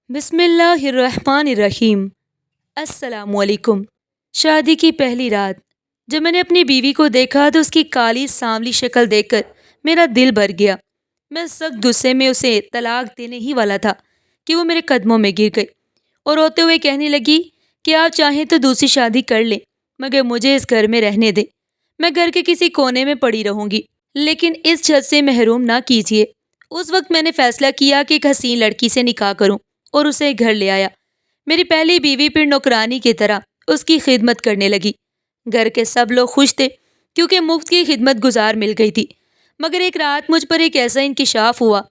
بسم اللہ الرحمن الرحیم۔ السلام علیکم۔ شادی کی پہلی رات جب میں نے اپنی بیوی کو دیکھا تو اس کی کالی سانولی شکل دیکھ کر میرا دل بھر گیا۔ میں سخت غصے میں اسے طلاق دینے ہی والا تھا کہ وہ میرے قدموں میں گر گئی اور روتے ہوئے کہنے لگی کہ آپ چاہیں تو دوسری شادی کر لیں، مگر مجھے اس گھر میں رہنے دیں۔ میں گھر کے کسی کونے میں پڑی رہوں گی، لیکن اس چھت سے محروم نہ کیجیے۔ اس وقت میں نے فیصلہ کیا کہ ایک حسین لڑکی سے نکاح کروں اور اسے گھر لے آیا۔ میری پہلی بیوی پھر نوکرانی کی طرح اس کی خدمت کرنے لگی۔ گھر کے سب لوگ خوش تھے کیونکہ مفت کی خدمت گزار مل گئی تھی، مگر ایک رات مجھ پر ایک ایسا انکشاف ہوا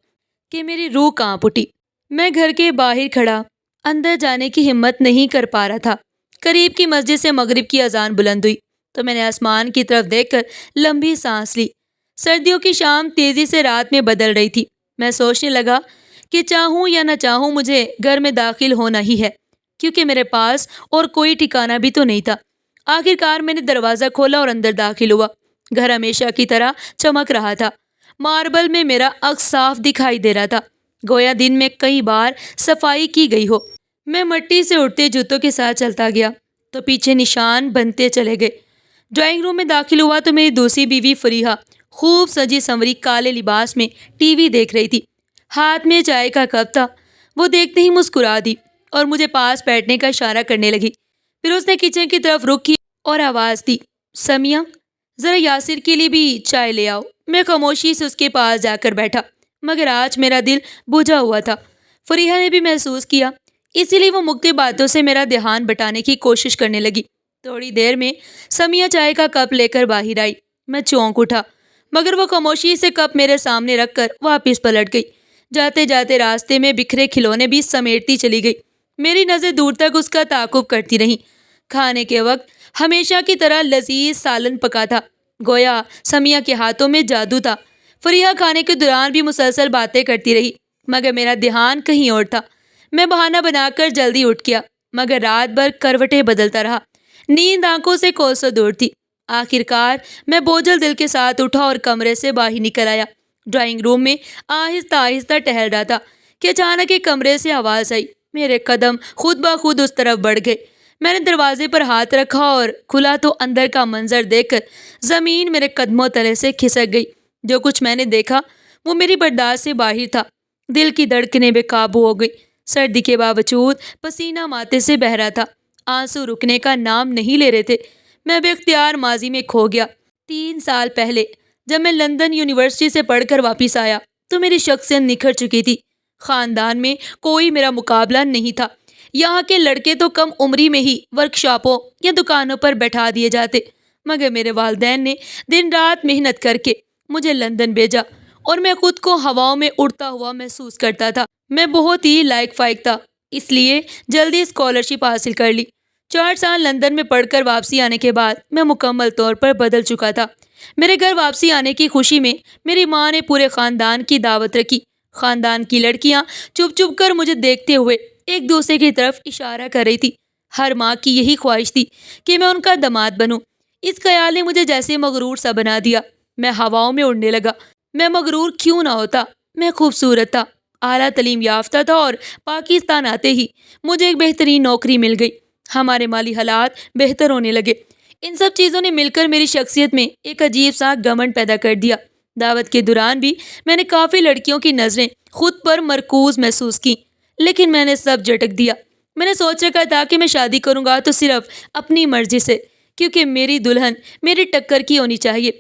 کہ میری روح کانپ اٹھی۔ میں گھر کے باہر کھڑا اندر جانے کی ہمت نہیں کر پا رہا تھا۔ قریب کی مسجد سے مغرب کی اذان بلند ہوئی تو میں نے آسمان کی طرف دیکھ کر لمبی سانس لی۔ سردیوں کی شام تیزی سے رات میں بدل رہی تھی۔ میں سوچنے لگا کہ چاہوں یا نہ چاہوں مجھے گھر میں داخل ہونا ہی ہے، کیونکہ میرے پاس اور کوئی ٹھکانہ بھی تو نہیں تھا۔ آخر کار میں نے دروازہ کھولا اور اندر داخل ہوا۔ گھر ہمیشہ کی طرح چمک رہا تھا۔ ماربل میں میرا عکس صاف دکھائی دے رہا تھا، گویا دن میں کئی بار صفائی کی گئی ہو۔ میں مٹی سے اٹھتے جوتوں کے ساتھ چلتا گیا تو پیچھے نشان بنتے چلے گئے۔ ڈرائنگ روم میں داخل ہوا تو میری دوسری بیوی فریحہ خوب سجی سنوری کالے لباس میں ٹی وی دیکھ رہی تھی۔ ہاتھ میں چائے کا کپ تھا۔ وہ دیکھتے ہی مسکرا دی اور مجھے پاس بیٹھنے کا اشارہ کرنے لگی۔ پھر اس نے کچن کی طرف رخ کی اور آواز دی، سمیہ ذرا یاسر کے لیے بھی چائے لے آؤ۔ میں خاموشی سے اس کے پاس جا کر بیٹھا، مگر آج میرا دل بجھا ہوا تھا۔ فریحہ نے بھی محسوس کیا، اسی لیے وہ مختلف باتوں سے میرا دھیان بٹانے کی کوشش کرنے لگی۔ تھوڑی دیر میں سمیہ چائے کا کپ لے کر باہر آئی۔ میں چونک اٹھا، مگر وہ خاموشی سے کپ میرے سامنے رکھ کر واپس پلٹ گئی۔ جاتے جاتے راستے میں بکھرے کھلونے بھی سمیٹتی چلی گئی۔ میری نظر دور تک اس کا تعاقب کرتی رہی۔ کھانے کے وقت ہمیشہ کی طرح لذیذ سالن پکا تھا، گویا سمیہ کے ہاتھوں میں جادو تھا۔ فریحہ کھانے کے دوران بھی مسلسل باتیں کرتی رہی، مگر میرا دھیان کہیں اور تھا۔ میں بہانہ بنا کر جلدی اٹھ گیا، مگر رات بھر کروٹیں بدلتا رہا۔ نیند آنکھوں سے کوسوں دور تھی۔ آخر کار میں بوجھل دل کے ساتھ اٹھا اور کمرے سے باہر نکل آیا۔ ڈرائنگ روم میں آہستہ آہستہ ٹہل رہا تھا کہ اچانک ایک کمرے سے آواز آئی۔ میرے قدم خود بخود اس طرف بڑھ گئے۔ میں نے دروازے پر ہاتھ رکھا اور کھلا تو اندر کا منظر دیکھ کر زمین میرے قدموں تلے سے کھسک گئی۔ جو کچھ میں نے دیکھا وہ میری برداشت سے باہر تھا۔ دل کی دھڑکنیں بے قابو ہو گئی۔ سردی کے باوجود پسینہ ماتھے سے بہہ رہا تھا۔ آنسو رکنے کا نام نہیں لے رہے تھے۔ میں بے اختیار ماضی میں کھو گیا۔ 3 سال پہلے جب میں لندن یونیورسٹی سے پڑھ کر واپس آیا تو میری شخصیت نکھر چکی تھی۔ خاندان میں کوئی میرا مقابلہ نہیں تھا۔ یہاں کے لڑکے تو کم عمری میں ہی ورکشاپوں یا دکانوں پر بیٹھا دیے جاتے، مگر میرے والدین نے دن رات محنت کر کے مجھے لندن بھیجا اور میں خود کو ہواؤں میں اڑتا ہوا محسوس کرتا تھا۔ میں بہت ہی لائق فائق تھا، اس لیے جلدی اسکالرشپ حاصل کر لی۔ 4 سال لندن میں پڑھ کر واپسی آنے کے بعد میں مکمل طور پر بدل چکا تھا۔ میرے گھر واپسی آنے کی خوشی میں میری ماں نے پورے خاندان کی دعوت رکھی۔ خاندان کی لڑکیاں چپ چپ کر مجھے دیکھتے ہوئے ایک دوسرے کی طرف اشارہ کر رہی تھی۔ ہر ماں کی یہی خواہش تھی کہ میں ان کا داماد بنوں۔ اس خیال نے مجھے جیسے مغرور سا بنا دیا۔ میں ہواؤں میں اڑنے لگا۔ میں مغرور کیوں نہ ہوتا؟ میں خوبصورت تھا، اعلیٰ تعلیم یافتہ تھا اور پاکستان آتے ہی مجھے ایک بہترین نوکری مل گئی۔ ہمارے مالی حالات بہتر ہونے لگے۔ ان سب چیزوں نے مل کر میری شخصیت میں ایک عجیب سا گھمنڈ پیدا کر دیا۔ دعوت کے دوران بھی میں نے کافی لڑکیوں کی نظریں خود پر مرکوز محسوس کی، لیکن میں نے سب جھٹک دیا۔ میں نے سوچ رکھا تھا کہ میں شادی کروں گا تو صرف اپنی مرضی سے، کیونکہ میری دلہن میری ٹکر کی ہونی چاہیے۔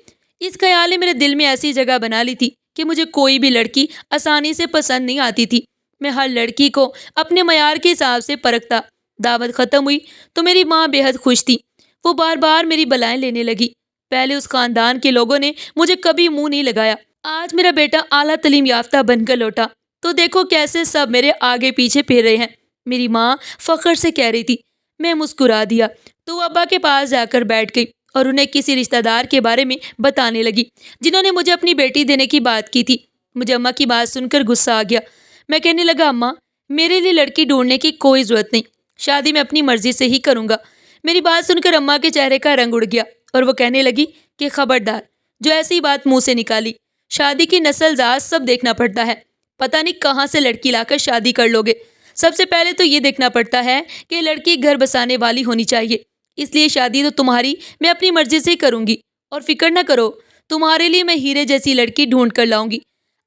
اس خیال نے میرے دل میں ایسی جگہ بنا لی تھی کہ مجھے کوئی بھی لڑکی آسانی سے پسند نہیں آتی تھی۔ میں ہر لڑکی کو اپنے معیار کے حساب سے پرکھتا۔ دعوت ختم ہوئی تو میری ماں بے حد خوش تھی۔ وہ بار بار میری بلائیں لینے لگی۔ پہلے اس خاندان کے لوگوں نے مجھے کبھی منہ نہیں لگایا۔ آج میرا بیٹا اعلیٰ تعلیم یافتہ بن کر لوٹا تو دیکھو کیسے سب میرے آگے پیچھے پھر رہے ہیں۔ میری ماں فخر سے کہہ رہی تھی۔ میں مسکرا دیا تو وہ ابا کے پاس جا کر بیٹھ گئی اور انہیں کسی رشتہ دار کے بارے میں بتانے لگی جنہوں نے مجھے اپنی بیٹی دینے کی بات کی تھی۔ مجھے اماں کی بات سن کر غصہ آ گیا۔ میں کہنے لگا، اماں میرے لیے لڑکی ڈھونڈنے کی کوئی ضرورت نہیں، شادی میں اپنی مرضی سے ہی کروں گا۔ میری بات سن کر اماں کے چہرے کا رنگ اڑ گیا اور وہ کہنے لگی کہ خبردار جو ایسی بات منہ سے نکالی، شادی کی نسل ذات سب دیکھنا پڑتا ہے، پتہ نہیں کہاں سے لڑکی لا کر شادی کر لوگے۔ سب سے پہلے تو یہ دیکھنا پڑتا ہے کہ لڑکی گھر بسانے والی ہونی چاہیے، اس لیے شادی تو تمہاری میں اپنی مرضی سے کروں گی، اور فکر نہ کرو، تمہارے لیے میں ہیرے جیسی لڑکی ڈھونڈ کر لاؤں گی۔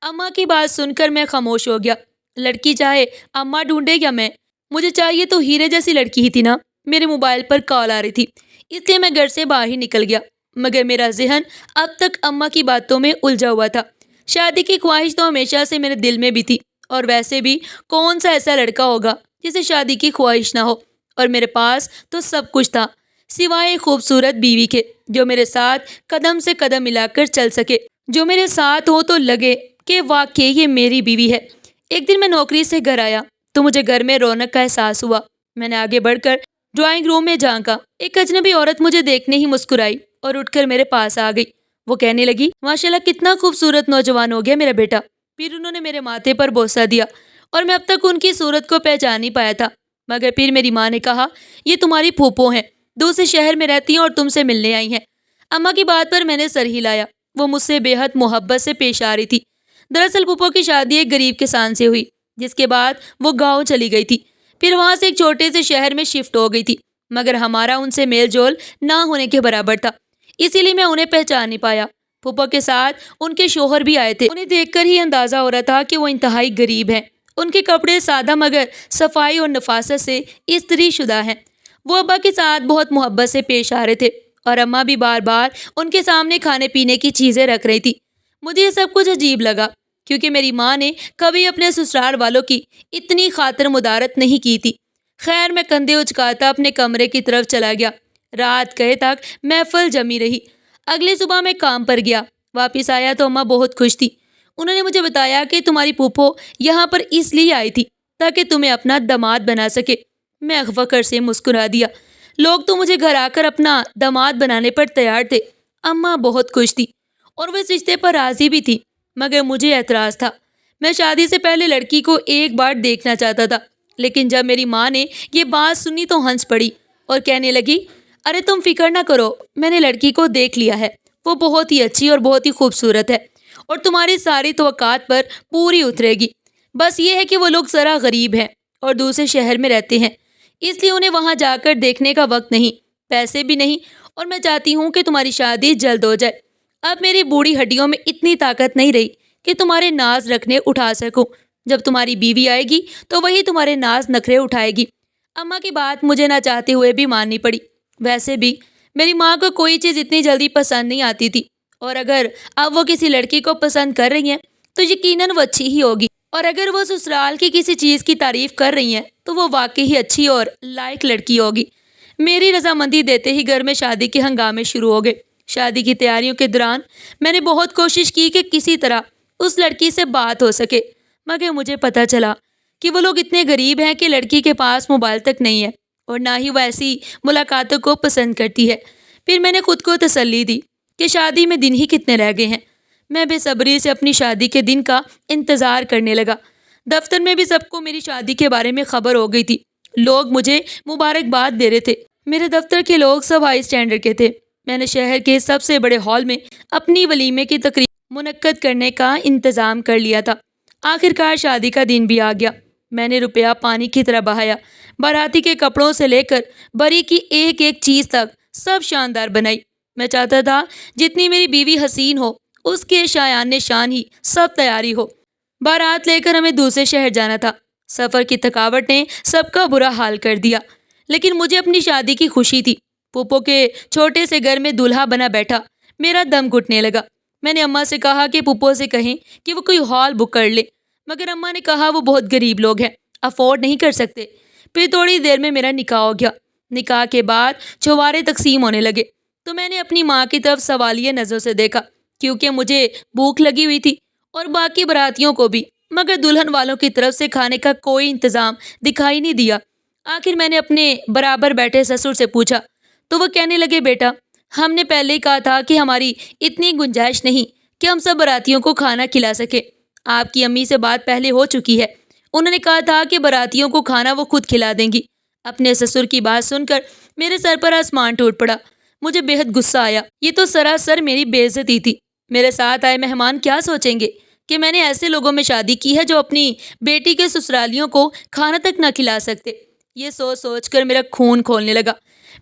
اماں کی بات سن کر میں خاموش ہو گیا۔ لڑکی چاہے اماں ڈھونڈے یا میں، مجھے چاہیے تو ہیرے جیسی لڑکی ہی تھی نا۔ میرے موبائل پر کال آ رہی تھی، اس لیے میں گھر سے باہر ہی نکل گیا، مگر میرا ذہن اب تک اماں کی باتوں میں الجھا ہوا تھا۔ شادی کی خواہش تو ہمیشہ سے میرے دل میں بھی تھی، اور ویسے بھی کون سا ایسا لڑکا ہوگا جسے شادی کی خواہش نہ ہو، اور میرے پاس تو سب کچھ تھا سوائے خوبصورت بیوی کے، جو میرے ساتھ قدم سے قدم ملا کر چل سکے، جو میرے ساتھ ہو تو لگے کہ واقعی یہ میری بیوی ہے۔ ایک دن میں نوکری سے گھر آیا تو مجھے گھر میں رونق کا احساس ہوا۔ میں نے آگے بڑھ کر ڈرائنگ روم میں جھانکا، ایک اجنبی عورت مجھے دیکھنے ہی مسکرائی اور اٹھ کر میرے پاس آ گئی۔ وہ کہنے لگی، ماشاءاللہ کتنا خوبصورت نوجوان ہو گیا میرا بیٹا۔ پھر انہوں نے میرے ماتھے پر بوسہ دیا، اور میں اب تک ان کی صورت کو پہچان نہیں پایا تھا، مگر پھر میری ماں نے کہا، یہ تمہاری پھوپھو ہیں، دوسرے شہر میں رہتی ہیں اور تم سے ملنے آئی ہیں۔ اماں کی بات پر میں نے سر ہلایا۔ وہ مجھ سے بے حد محبت سے پیش آ رہی تھی۔ دراصل پھوپھو کی شادی ایک غریب کسان سے ہوئی، جس کے بعد وہ گاؤں چلی گئی تھی، پھر وہاں سے ایک چھوٹے سے شہر میں شفٹ ہو گئی تھی، مگر ہمارا ان سے میل جول نہ ہونے کے برابر تھا، اسی لیے میں انہیں پہچان نہیں پایا۔ پھوپھو کے ساتھ ان کے شوہر بھی آئے تھے، انہیں دیکھ کر ہی اندازہ ہو رہا تھا کہ وہ انتہائی غریب ہیں۔ ان کے کپڑے سادہ مگر صفائی اور نفاست سے استری شدہ ہیں۔ وہ ابا کے ساتھ بہت محبت سے پیش آ رہے تھے، اور اماں بھی بار بار ان کے سامنے کھانے پینے کی چیزیں رکھ رہی تھی۔ مجھے یہ سب کچھ عجیب لگا، کیونکہ میری ماں نے کبھی اپنے سسرال والوں کی اتنی خاطر مدارت نہیں کی تھی۔ خیر، میں کندھے اچکاتا اپنے کمرے کی طرف چلا گیا۔ رات گئے تک محفل جمی رہی۔ اگلی صبح میں کام پر گیا، واپس آیا تو اماں بہت خوش تھی۔ انہوں نے مجھے بتایا کہ تمہاری پھوپھو یہاں پر اس لیے آئی تھی تاکہ تمہیں اپنا داماد بنا سکے۔ میں فخر سے مسکرا دیا۔ لوگ تو مجھے گھر آ کر اپنا داماد بنانے پر تیار تھے۔ اماں بہت خوش تھی اور وہ اس رشتے پر راضی بھی تھی، مگر مجھے اعتراض تھا۔ میں شادی سے پہلے لڑکی کو ایک بار دیکھنا چاہتا تھا، لیکن جب میری ماں نے یہ بات سنی تو ہنس پڑی اور کہنے لگی، ارے تم فکر نہ کرو، میں نے لڑکی کو دیکھ لیا ہے، وہ بہت ہی اچھی اور بہت ہی خوبصورت ہے، اور تمہاری ساری توقعات پر پوری اترے گی۔ بس یہ ہے کہ وہ لوگ ذرا غریب ہیں اور دوسرے شہر میں رہتے ہیں، اس لیے انہیں وہاں جا کر دیکھنے کا وقت نہیں، پیسے بھی نہیں، اور میں چاہتی ہوں کہ تمہاری شادی جلد ہو جائے۔ اب میری بوڑھی ہڈیوں میں اتنی طاقت نہیں رہی کہ تمہارے ناز رکھنے اٹھا سکوں۔ جب تمہاری بیوی آئے گی تو وہی تمہارے ناز نخرے اٹھائے گی۔ اماں کی بات مجھے نہ چاہتے ہوئے بھی ماننی پڑی۔ ویسے بھی میری ماں کو کوئی چیز اتنی جلدی پسند نہیں آتی تھی، اور اگر اب وہ کسی لڑکی کو پسند کر رہی ہیں تو یقیناً وہ اچھی ہی ہوگی، اور اگر وہ سسرال کی کسی چیز کی تعریف کر رہی ہیں تو وہ واقعی ہی اچھی اور لائق لڑکی ہوگی۔ میری رضامندی دیتے ہی گھر میں شادی کے ہنگامے شروع ہو گئے۔ شادی کی تیاریوں کے دوران میں نے بہت کوشش کی کہ کسی طرح اس لڑکی سے بات ہو سکے، مگر مجھے پتہ چلا کہ وہ لوگ اتنے غریب ہیں کہ لڑکی کے پاس موبائل تک نہیں ہے، اور نہ ہی وہ ایسی ملاقاتوں کو پسند کرتی ہے۔ پھر میں نے خود کو تسلی دی کہ شادی میں دن ہی کتنے رہ گئے ہیں۔ میں بے صبری سے اپنی شادی کے دن کا انتظار کرنے لگا۔ دفتر میں بھی سب کو میری شادی کے بارے میں خبر ہو گئی تھی۔ لوگ مجھے مبارکباد دے رہے تھے۔ میرے دفتر کے لوگ سب ہائی اسٹینڈرڈ کے تھے۔ میں نے شہر کے سب سے بڑے ہال میں اپنی ولیمے کی تقریب منعقد کرنے کا انتظام کر لیا تھا۔ آخرکار شادی کا دن بھی آ گیا۔ میں نے روپیہ پانی کی طرح بہایا۔ باراتی کے کپڑوں سے لے کر بری کی ایک ایک چیز تک سب شاندار بنائی۔ میں چاہتا تھا جتنی میری بیوی حسین ہو، اس کے شایان شان ہی سب تیاری ہو۔ بارات لے کر ہمیں دوسرے شہر جانا تھا۔ سفر کی تھکاوٹ نے سب کا برا حال کر دیا، لیکن مجھے اپنی شادی کی خوشی تھی۔ پھوپھو کے چھوٹے سے گھر میں دولہا بنا بیٹھا میرا دم گھٹنے لگا۔ میں نے اماں سے کہا کہ پھوپھو سے کہیں کہ وہ کوئی ہال بک کر لے، مگر اماں نے کہا وہ بہت غریب لوگ ہیں، افورڈ نہیں کر سکتے۔ پھر تھوڑی دیر میں میرا نکاح ہو گیا۔ نکاح کے بعد چھوارے تقسیم ہونے لگے تو میں نے اپنی ماں کی طرف سوالیہ نظروں سے دیکھا، کیونکہ مجھے بھوک لگی ہوئی تھی اور باقی براتیوں کو بھی، مگر دلہن والوں کی طرف سے کھانے کا کوئی انتظام دکھائی نہیں دیا۔ آخر میں نے اپنے برابر بیٹھے سسر سے پوچھا تو وہ کہنے لگے، بیٹا ہم نے پہلے ہی کہا تھا کہ ہماری اتنی گنجائش نہیں کہ ہم سب براتیوں کو کھانا کھلا سکے۔ آپ کی امی سے بات پہلے ہو چکی ہے، انہوں نے کہا تھا کہ براتیوں کو کھانا وہ خود کھلا دیں گی۔ اپنے سسر کی بات سن کر میرے سر پر آسمان ٹوٹ پڑا۔ مجھے بے حد غصہ آیا۔ یہ تو سراسر میری بے عزتی تھی۔ میرے ساتھ آئے مہمان کیا سوچیں گے؟ کہ میں نے ایسے لوگوں میں شادی کی ہے جو اپنی بیٹی کے سسرالیوں کو کھانا تک نہ کھلا سکتے۔ یہ سوچ سوچ کر میرا خون کھولنے لگا،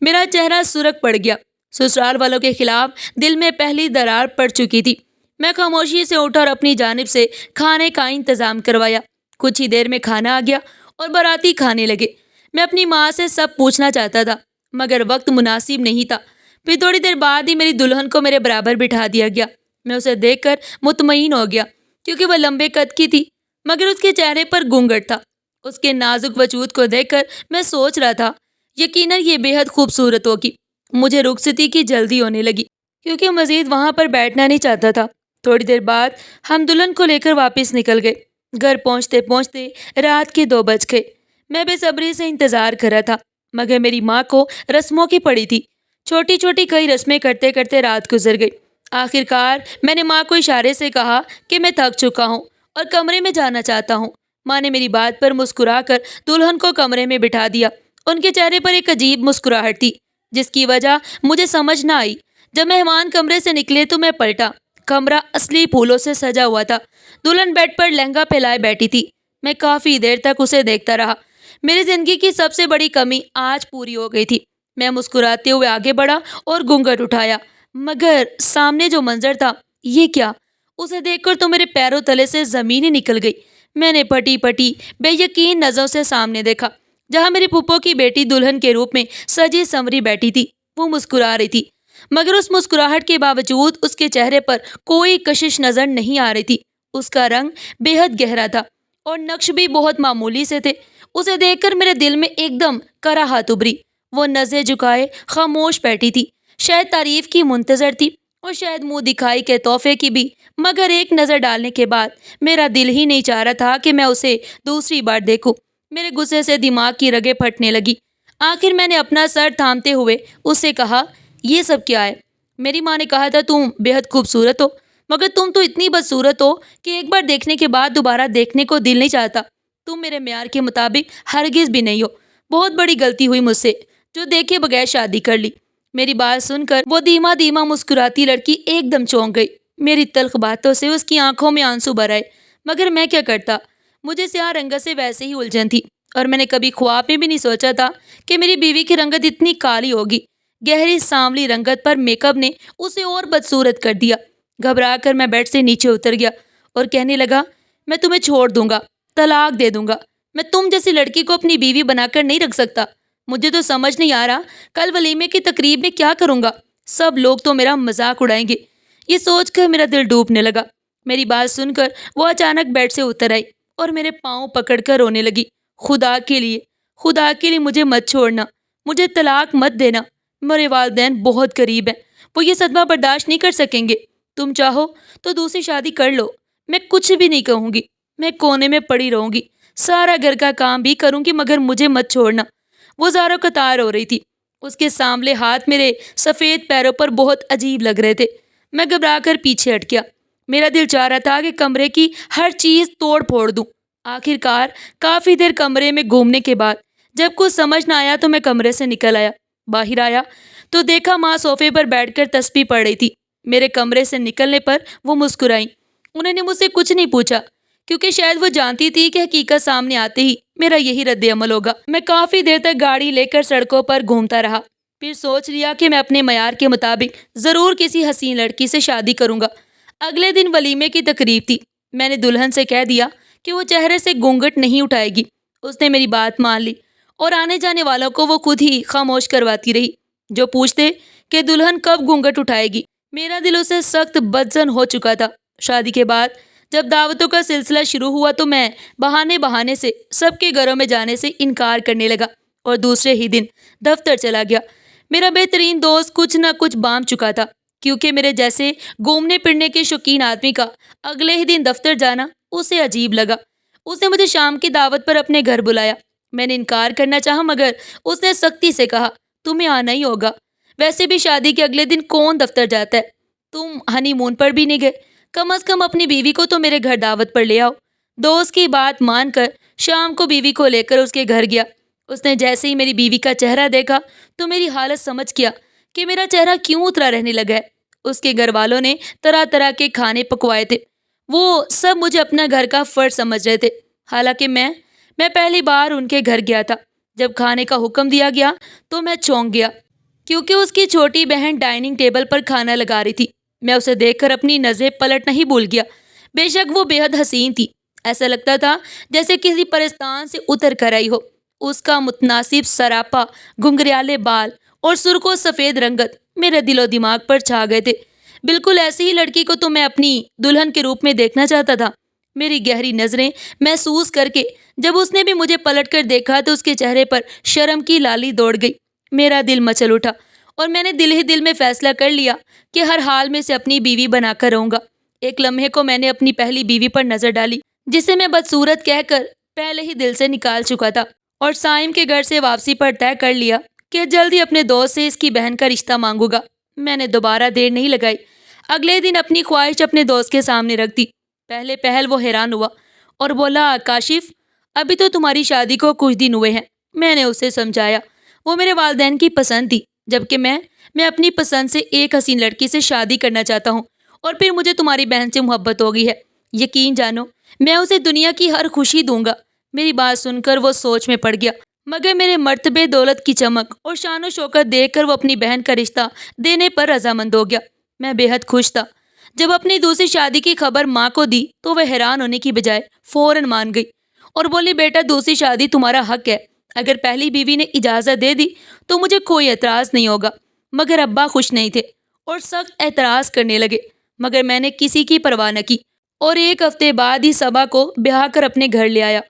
میرا چہرہ سرخ پڑ گیا۔ سسرال والوں کے خلاف دل میں پہلی درار پڑ چکی تھی۔ میں خاموشی سے اٹھا اور اپنی جانب سے کھانے کا انتظام کروایا۔ کچھ ہی دیر میں کھانا آ گیا اور باراتی کھانے لگے۔ میں اپنی ماں سے سب پوچھنا چاہتا تھا مگر وقت مناسب نہیں تھا۔ پھر تھوڑی دیر بعد ہی میری دلہن کو میرے برابر بٹھا دیا گیا۔ میں اسے دیکھ کر مطمئن ہو گیا کیونکہ وہ لمبے قد کی تھی مگر اس کے چہرے پر گھونگھٹ تھا۔ اس کے نازک وجود کو دیکھ کر میں سوچ رہا تھا یقیناً یہ بے حد خوبصورت ہوگی۔ مجھے رخصتی کی جلدی ہونے لگی کیونکہ مزید وہاں پر بیٹھنا نہیں چاہتا تھا۔ تھوڑی دیر بعد ہم دلہن کو لے کر واپس نکل گئے۔ گھر پہنچتے پہنچتے رات کے 2 بج گئے۔ میں بے صبری سے انتظار کر رہا تھا مگر میری ماں کو رسموں کی پڑی تھی۔ چھوٹی چھوٹی کئی رسمیں کرتے کرتے رات گزر گئی۔ آخر کار میں نے ماں کو اشارے سے کہا کہ میں تھک چکا ہوں اور کمرے میں جانا چاہتا ہوں۔ ماں نے میری بات پر مسکرا کر دلہن کو کمرے میں بٹھا دیا۔ ان کے چہرے پر ایک عجیب مسکراہٹ تھی جس کی وجہ مجھے سمجھ نہ آئی۔ جب مہمان کمرے سے نکلے تو میں پلٹا۔ کمرہ اصلی پھولوں سے سجا ہوا تھا۔ دلہن بیڈ پر لہنگا پھیلائے بیٹھی تھی۔ میں کافی دیر تک اسے دیکھتا رہا۔ میری زندگی کی سب سے بڑی کمی آج پوری ہو گئی تھی۔ میں مسکراتے ہوئے آگے بڑھا اور گھونگھٹ اٹھایا مگر سامنے جو منظر تھا یہ کیا؟ اسے دیکھ کر تو میرے پیروں تلے سے زمین ہی نکل گئی۔ میں نے پٹی پٹی بے یقین نظروں سے سامنے دیکھا جہاں میری پھپھو کی بیٹی دلہن کے روپ میں سجی سنوری بیٹھی تھی۔ وہ مسکرا رہی تھی مگر اس مسکراہٹ کے باوجود اس کے چہرے پر کوئی کشش نظر نہیں آ رہی تھی۔ اس کا رنگ بے حد گہرا تھا اور نقش بھی بہت معمولی سے تھے۔ اسے دیکھ کر میرے دل میں ایک دم کراہت ابھری۔ وہ نظریں جھکائے خاموش بیٹھی تھی، شاید تعریف کی منتظر تھی اور شاید منہ دکھائی کے تحفے کی بھی، مگر ایک نظر ڈالنے کے بعد میرا دل ہی نہیں چاہ رہا تھا کہ میں اسے دوسری بار دیکھوں۔ میرے غصے سے دماغ کی رگیں پھٹنے لگی۔ آخر میں نے اپنا سر تھامتے ہوئے اس سے کہا یہ سب کیا ہے؟ میری ماں نے کہا تھا تم بے حد خوبصورت ہو مگر تم تو اتنی بدصورت ہو کہ ایک بار دیکھنے کے بعد دوبارہ دیکھنے کو دل نہیں چاہتا۔ تم میرے معیار کے مطابق ہرگز بھی نہیں ہو۔ بہت بڑی غلطی ہوئی مجھ سے جو دیکھے بغیر شادی کر لی۔ میری بات سن کر وہ دھیما دھیما مسکراتی لڑکی ایک دم چونک گئی۔ میری تلخ باتوں سے اس کی آنکھوں میں آنسو بھر آئے مگر میں کیا کرتا؟ مجھے سیاہ رنگت سے ویسے ہی الجھن تھی اور میں نے کبھی خواب میں بھی نہیں سوچا تھا کہ میری بیوی کی رنگت اتنی کالی ہوگی۔ گہری سانولی رنگت پر میک اپ نے اسے اور بدصورت کر دیا۔ گھبرا کر میں بیڈ سے نیچے اتر گیا اور کہنے لگا میں تمہیں چھوڑ دوں گا، طلاق دے دوں گا۔ میں تم جیسی لڑکی کو اپنی بیوی بنا کر نہیں رکھ سکتا۔ مجھے تو سمجھ نہیں آ رہا کل ولیمے کی تقریب میں کیا کروں گا۔ سب لوگ تو میرا مذاق اڑائیں گے۔ یہ سوچ کر میرا دل ڈوبنے لگا۔ میری بات سن کر وہ اچانک بیڈ سے اتر آئی اور میرے پاؤں پکڑ کر رونے لگی۔ خدا کے لیے مجھے مت چھوڑنا، مجھے طلاق مت دینا۔ میرے والدین بہت قریب ہیں، وہ یہ صدمہ برداشت نہیں کر سکیں گے۔ تم چاہو تو دوسری شادی کر لو، میں کچھ بھی نہیں کہوں گی۔ میں کونے میں پڑی رہوں گی، سارا گھر کا کام بھی کروں گی مگر مجھے مت چھوڑنا۔ وہ زاروں قطار ہو رہی تھی۔ اس کے سانبلے ہاتھ میرے سفید پیروں پر بہت عجیب لگ رہے تھے۔ میں گھبرا کر پیچھے ہٹ گیا۔ میرا دل چاہ رہا تھا کہ کمرے کی ہر چیز توڑ پھوڑ دوں۔ آخر کار کافی دیر کمرے میں گھومنے کے بعد جب کچھ سمجھ نہ آیا تو میں کمرے سے نکل آیا۔ باہر آیا تو دیکھا ماں صوفے پر بیٹھ کر تسبیح پڑھ رہی تھی۔ میرے کمرے سے نکلنے پر وہ مسکرائیں۔ انہوں نے مجھ سے کچھ نہیں پوچھا کیونکہ شاید وہ جانتی تھی کہ حقیقت سامنے آتے ہی میرا یہی رد عمل ہوگا۔ میں کافی دیر تک گاڑی لے کر سڑکوں پر گھومتا رہا، پھر سوچ لیا کہ میں اپنے معیار کے مطابق ضرور کسی حسین لڑکی سے شادی کروں گا۔ اگلے دن ولیمے کی تقریب تھی۔ میں نے دلہن سے کہہ دیا کہ وہ چہرے سے گھونگھٹ نہیں اٹھائے گی۔ اس نے میری بات مان لی اور آنے جانے والوں کو وہ خود ہی خاموش کرواتی رہی جو پوچھتے کہ دلہن کب گھونگھٹ اٹھائے گی۔ میرا دل اسے سخت بدظن ہو چکا تھا۔ شادی کے بعد جب دعوتوں کا سلسلہ شروع ہوا تو میں بہانے سے سب کے گھروں میں جانے سے انکار کرنے لگا اور دوسرے ہی دن دفتر چلا گیا۔ میرا بہترین دوست کچھ نہ کچھ بام چکا تھا کیونکہ میرے جیسے گھومنے پھرنے کے شوقین آدمی کا اگلے ہی دن دفتر جانا اسے عجیب لگا۔ اس نے مجھے شام کی دعوت پر اپنے گھر بلایا۔ میں نے انکار کرنا چاہا مگر اس نے سختی سے کہا تمہیں آنا ہی ہوگا، ویسے بھی شادی کے اگلے دن کون دفتر جاتا ہے؟ تم ہنی مون پر بھی نہیں گئے، کم از کم اپنی بیوی کو تو میرے گھر دعوت پر لے آؤ۔ دوست کی بات مان کر شام کو بیوی کو لے کر اس کے گھر گیا۔ اس نے جیسے ہی میری بیوی کا چہرہ دیکھا تو میری حالت سمجھ گیا کہ میرا چہرہ کیوں اترا رہنے لگا ہے۔ اس کے گھر والوں نے طرح طرح کے کھانے پکوائے تھے۔ وہ سب مجھے اپنا گھر کا فرض سمجھ رہے تھے، حالانکہ میں پہلی بار ان کے گھر گیا تھا۔ جب کھانے کا حکم دیا گیا تو میں چونک گیا، کیونکہ اس کی چھوٹی بہن ڈائننگ ٹیبل پر کھانا لگا رہی تھی۔ میں اسے دیکھ کر اپنی نظریں پلٹنا ہی بھول گیا۔ بے شک وہ بے حد حسین تھی، ایسا لگتا تھا جیسے کسی پرستان سے اتر کر آئی ہو۔ اس کا متناسب سراپا، گھنگریالے بال اور سرخ و سفید رنگت میرے دل و دماغ پر چھا گئے تھے۔ بالکل ایسی ہی لڑکی کو تو میں اپنی دلہن کے روپ میں دیکھنا چاہتا تھا۔ میری گہری نظریں محسوس کر کے جب اس نے بھی مجھے پلٹ کر دیکھا تو اس کے چہرے پر شرم کی لالی دوڑ گئی۔ میرا دل مچل اٹھا اور میں نے دل ہی دل میں فیصلہ کر لیا کہ ہر حال میں سے اپنی بیوی بنا کر رہوں گا۔ ایک لمحے کو میں نے اپنی پہلی بیوی پر نظر ڈالی، جسے میں بدصورت کہہ کر پہلے ہی دل سے نکال چکا تھا، اور سائم کے گھر سے واپسی پر طے کر لیا کہ جلدی اپنے دوست سے اس کی بہن کا رشتہ مانگوں گا۔ میں نے دوبارہ دیر نہیں لگائی، اگلے دن اپنی خواہش اپنے دوست کے سامنے رکھ دی۔ پہلے پہل وہ حیران ہوا اور بولا، کاشف، ابھی تو تمہاری شادی کو کچھ دن ہوئے ہیں۔ میں نے اسے سمجھایا وہ میرے والدین کی پسند تھی، جبکہ میں اپنی پسند سے ایک حسین لڑکی سے شادی کرنا چاہتا ہوں، اور پھر مجھے تمہاری بہن سے محبت ہو گئی ہے۔ یقین جانو میں اسے دنیا کی ہر خوشی دوں گا۔ میری بات سن کر وہ سوچ میں پڑ گیا، مگر میرے مرتبے، دولت کی چمک اور شان و شوکت دیکھ کر وہ اپنی بہن کا رشتہ دینے پر رضامند ہو گیا۔ میں بے حد خوش تھا۔ جب اپنی دوسری شادی کی خبر ماں کو دی تو وہ حیران ہونے کی بجائے فوراً مان گئی اور بولی، بیٹا دوسری شادی تمہارا حق ہے، اگر پہلی بیوی نے اجازت دے دی تو مجھے کوئی اعتراض نہیں ہوگا۔ مگر ابا خوش نہیں تھے اور سخت اعتراض کرنے لگے، مگر میں نے کسی کی پرواہ نہ کی اور ایک ہفتے بعد ہی صبا کو بیاہ کر اپنے گھر لے آیا۔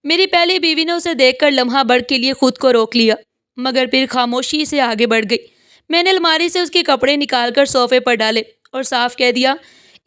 میری پہلی بیوی نے اسے دیکھ کر لمحہ بھر کے لیے خود کو روک لیا، مگر پھر خاموشی سے آگے بڑھ گئی۔ میں نے الماری سے اس کے کپڑے نکال کر صوفے پر ڈالے اور صاف کہہ دیا،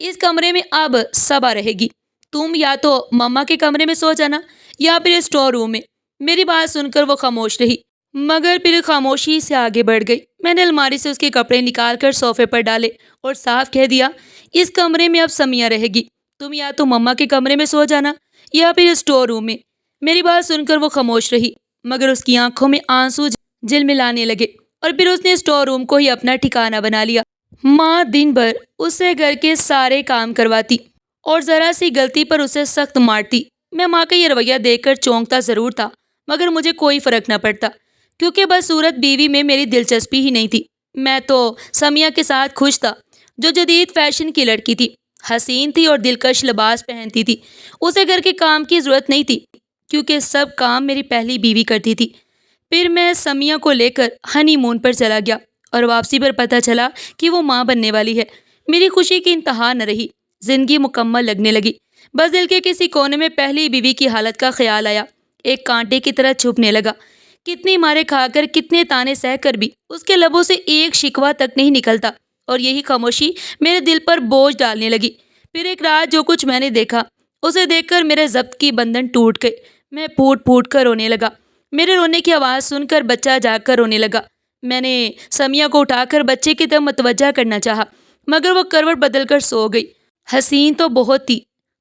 اس کمرے میں اب صبا رہے گی، تم یا تو مما کے کمرے میں سو جانا یا پھر اسٹور روم میں۔ میری بات سن کر وہ خاموش رہی، مگر پھر خاموشی سے آگے بڑھ گئی۔ میں نے الماری سے اس کے کپڑے نکال کر صوفے پر ڈالے اور صاف کہہ دیا، اس کمرے میں اب سمیہ رہے گی، تم یا تو مما کے کمرے میں سو جانا یا پھر اسٹور روم میں۔ میری بات سن کر وہ خاموش رہی، مگر اس کی آنکھوں میں آنسو جلملانے لگے، اور پھر اس نے اسٹور روم کو ہی اپنا ٹھکانہ بنا لیا۔ ماں دن بھر اسے گھر کے سارے کام کرواتی اور ذرا سی غلطی پر اسے سخت مارتی۔ میں ماں کا یہ رویہ دیکھ کر چونکتا ضرور تھا، مگر مجھے کوئی فرق نہ پڑتا، کیونکہ بدصورت بیوی میں میری دلچسپی ہی نہیں تھی۔ میں تو سمیہ کے ساتھ خوش تھا، جو جدید فیشن کی لڑکی تھی، حسین تھی اور دلکش لباس پہنتی تھی۔ اسے گھر کے کام کی ضرورت نہیں تھی، کیونکہ سب کام میری پہلی بیوی کرتی تھی۔ پھر میں سمیہ کو لے کر ہنی مون پر چلا گیا اور واپسی پر پتہ چلا کہ وہ ماں بننے والی ہے۔ میری خوشی کی انتہا نہ رہی، زندگی مکمل لگنے لگی۔ بس دل کے کسی کونے میں پہلی بیوی کی حالت کا خیال آیا، ایک کانٹے کی طرح چھپنے لگا۔ کتنی مارے کھا کر، کتنے تانے سہ کر بھی اس کے لبوں سے ایک شکوہ تک نہیں نکلتا، اور یہی خاموشی میرے دل پر بوجھ ڈالنے لگی۔ پھر ایک رات جو کچھ میں نے دیکھا، اسے دیکھ کر میرے ضبط کی بندھن ٹوٹ گئے۔ میں پھوٹ پھوٹ کر رونے لگا۔ میرے رونے کی آواز سن کر بچہ جاگ کر رونے لگا۔ میں نے سمیہ کو اٹھا کر بچے کی طرف متوجہ کرنا چاہا، مگر وہ کروٹ بدل کر سو گئی۔ حسین تو بہت تھی،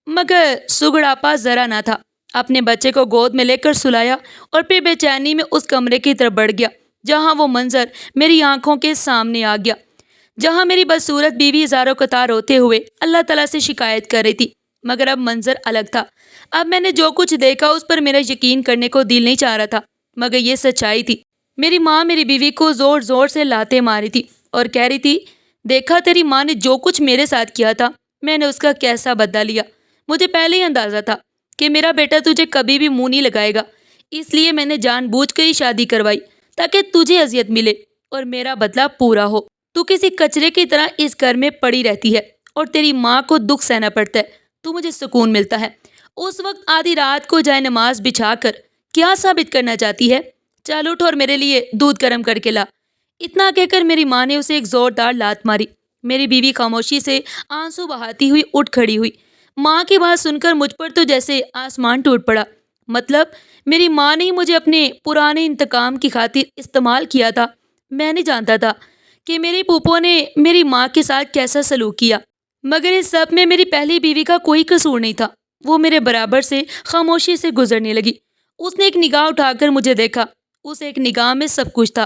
مگر سگڑاپا ذرا نہ تھا۔ اپنے بچے کو گود میں لے کر سلایا اور پھر بے چینی میں اس کمرے کی طرف بڑھ گیا جہاں وہ منظر میری آنکھوں کے سامنے آ گیا، جہاں میری بدصورت بیوی ہزاروں قطار روتے ہوئے اللہ تعالیٰ سے شکایت کر رہی تھی۔ مگر اب منظر الگ تھا۔ اب میں نے جو کچھ دیکھا اس پر میرا یقین کرنے کو دل نہیں چاہ رہا تھا، مگر یہ سچائی تھی۔ میری ماں میری بیوی کو زور زور سے لاتے ماری تھی اور کہہ رہی تھی، دیکھا تیری ماں نے جو کچھ میرے ساتھ کیا تھا، میں نے اس کا کیسا بدلہ لیا۔ مجھے پہلے ہی اندازہ تھا کہ میرا بیٹا تجھے کبھی بھی منہ نہیں لگائے گا، اس لیے میں نے جان بوجھ کر ہی شادی کروائی تاکہ تجھے اذیت ملے اور میرا بدلہ پورا ہو۔ تو کسی کچرے کی طرح اس گھر میں پڑی رہتی ہے اور تیری ماں کو دکھ سہنا پڑتا ہے، تو مجھے سکون ملتا ہے۔ اس وقت آدھی رات کو جائے نماز بچھا کر کیا ثابت کرنا چاہتی ہے؟ چل اٹھ اور میرے لیے دودھ گرم کر کے لا۔ اتنا کہہ کر میری ماں نے اسے ایک زوردار لات ماری۔ میری بیوی خاموشی سے آنسو بہاتی ہوئی اٹھ کھڑی ہوئی۔ ماں کی بات سن کر مجھ پر تو جیسے آسمان ٹوٹ پڑا۔ مطلب میری ماں نے ہی مجھے اپنے پرانے انتقام کی خاطر استعمال کیا تھا۔ میں نہیں جانتا تھا کہ میری پھوپھو نے میری ماں کے ساتھ کیسا سلوک کیا، مگر اس سب میں میری پہلی بیوی کا کوئی قصور نہیں تھا۔ وہ میرے برابر سے خاموشی سے گزرنے لگی۔ اس نے ایک نگاہ اٹھا کر مجھے دیکھا، اس ایک نگاہ میں سب کچھ تھا۔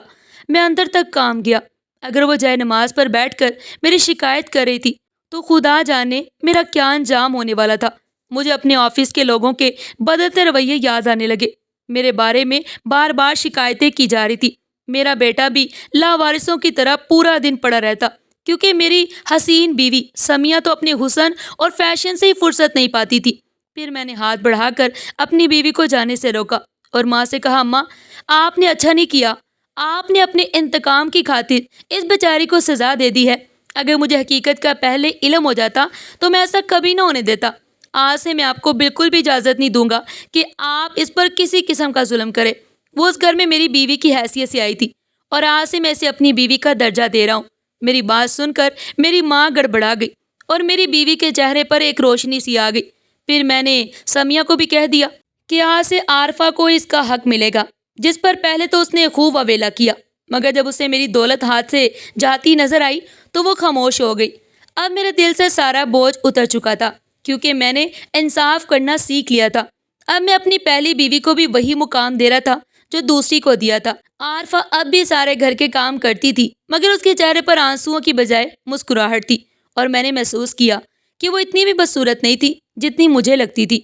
میں اندر تک کام گیا۔ اگر وہ جائے نماز پر بیٹھ کر میری شکایت کر رہی تھی تو خدا جانے میرا کیا انجام ہونے والا تھا۔ مجھے اپنے آفس کے لوگوں کے بدلتے رویے یاد آنے لگے۔ میرے بارے میں بار بار شکایتیں کی جا رہی تھی۔ میرا بیٹا بھی لاوارثوں کی طرح پورا دن پڑا رہتا، کیونکہ میری حسین بیوی سمیہ تو اپنے حسن اور فیشن سے ہی فرصت نہیں پاتی تھی۔ پھر میں نے ہاتھ بڑھا کر اپنی بیوی کو جانے سے روکا اور ماں سے کہا، اماں آپ نے اچھا نہیں کیا، آپ نے اپنے انتقام کی خاطر اس بیچاری کو سزا دے دی ہے۔ اگر مجھے حقیقت کا پہلے علم ہو جاتا تو میں ایسا کبھی نہ ہونے دیتا۔ آج سے میں آپ کو بالکل بھی اجازت نہیں دوں گا کہ آپ اس پر کسی قسم کا ظلم کریں۔ وہ اس گھر میں میری بیوی کی حیثیت سے آئی تھی اور آج سے میں اسے اپنی بیوی کا درجہ دے رہا ہوں۔ میری بات سن کر میری ماں گڑبڑا گئی اور میری بیوی کے چہرے پر ایک روشنی سی آ گئی۔ پھر میں نے سمیہ کو بھی کہہ دیا کہ آج سے عارفہ کو اس کا حق ملے گا، جس پر پہلے تو اس نے خوب اویلا کیا، مگر جب اسے میری دولت ہاتھ سے جاتی نظر آئی تو وہ خاموش ہو گئی۔ اب میرے دل سے سارا بوجھ اتر چکا تھا، کیونکہ میں نے انصاف کرنا سیکھ لیا تھا۔ اب میں اپنی پہلی بیوی کو بھی وہی مقام دے رہا تھا جو دوسری کو دیا تھا۔ عارفہ اب بھی سارے گھر کے کام کرتی تھی، مگر اس کے چہرے پر آنسوؤں کی بجائے مسکراہٹ تھی، اور میں نے محسوس کیا کہ وہ اتنی بھی بدصورت نہیں تھی جتنی مجھے لگتی تھی۔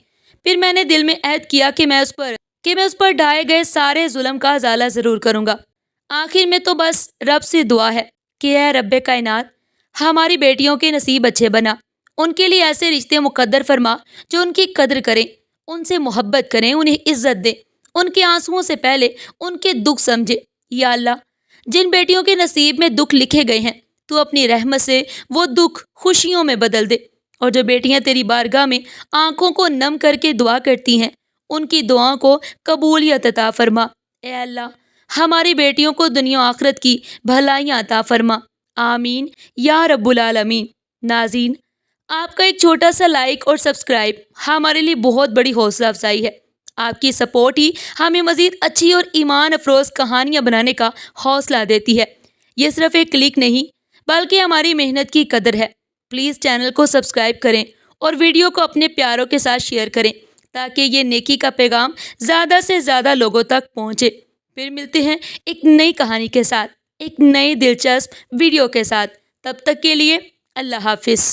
پھر میں نے دل میں عہد کیا کہ میں اس پر ڈھائے گئے سارے ظلم کا ازالہ ضرور کروں گا۔ آخر میں تو بس رب سے دعا ہے کہ اے رب کائنات، ہماری بیٹیوں کے نصیب اچھے بنا، ان کے لیے ایسے رشتے مقدر فرما جو ان کی قدر کریں، ان سے محبت کریں، انہیں عزت دیں، ان کے آنسوؤں سے پہلے ان کے دکھ سمجھے۔ یا اللہ، جن بیٹیوں کے نصیب میں دکھ لکھے گئے ہیں تو اپنی رحمت سے وہ دکھ خوشیوں میں بدل دے، اور جو بیٹیاں تیری بارگاہ میں آنکھوں کو نم کر کے دعا کرتی ہیں ان کی دعاؤں کو قبولیت عطا فرما۔ اے اللہ، ہماری بیٹیوں کو دنیا و آخرت کی بھلائیاں عطا فرما، آمین یا رب العالمین۔ ناظرین، آپ کا ایک چھوٹا سا لائک اور سبسکرائب ہمارے لیے بہت بڑی حوصلہ افزائی ہے۔ آپ کی سپورٹ ہی ہمیں مزید اچھی اور ایمان افروز کہانیاں بنانے کا حوصلہ دیتی ہے۔ یہ صرف ایک کلک نہیں بلکہ ہماری محنت کی قدر ہے۔ پلیز چینل کو سبسکرائب کریں اور ویڈیو کو اپنے پیاروں کے ساتھ شیئر کریں تاکہ یہ نیکی کا پیغام زیادہ سے زیادہ لوگوں تک پہنچے۔ پھر ملتے ہیں ایک نئی کہانی کے ساتھ، ایک نئی دلچسپ ویڈیو کے ساتھ۔ تب تک کے لیے اللہ حافظ۔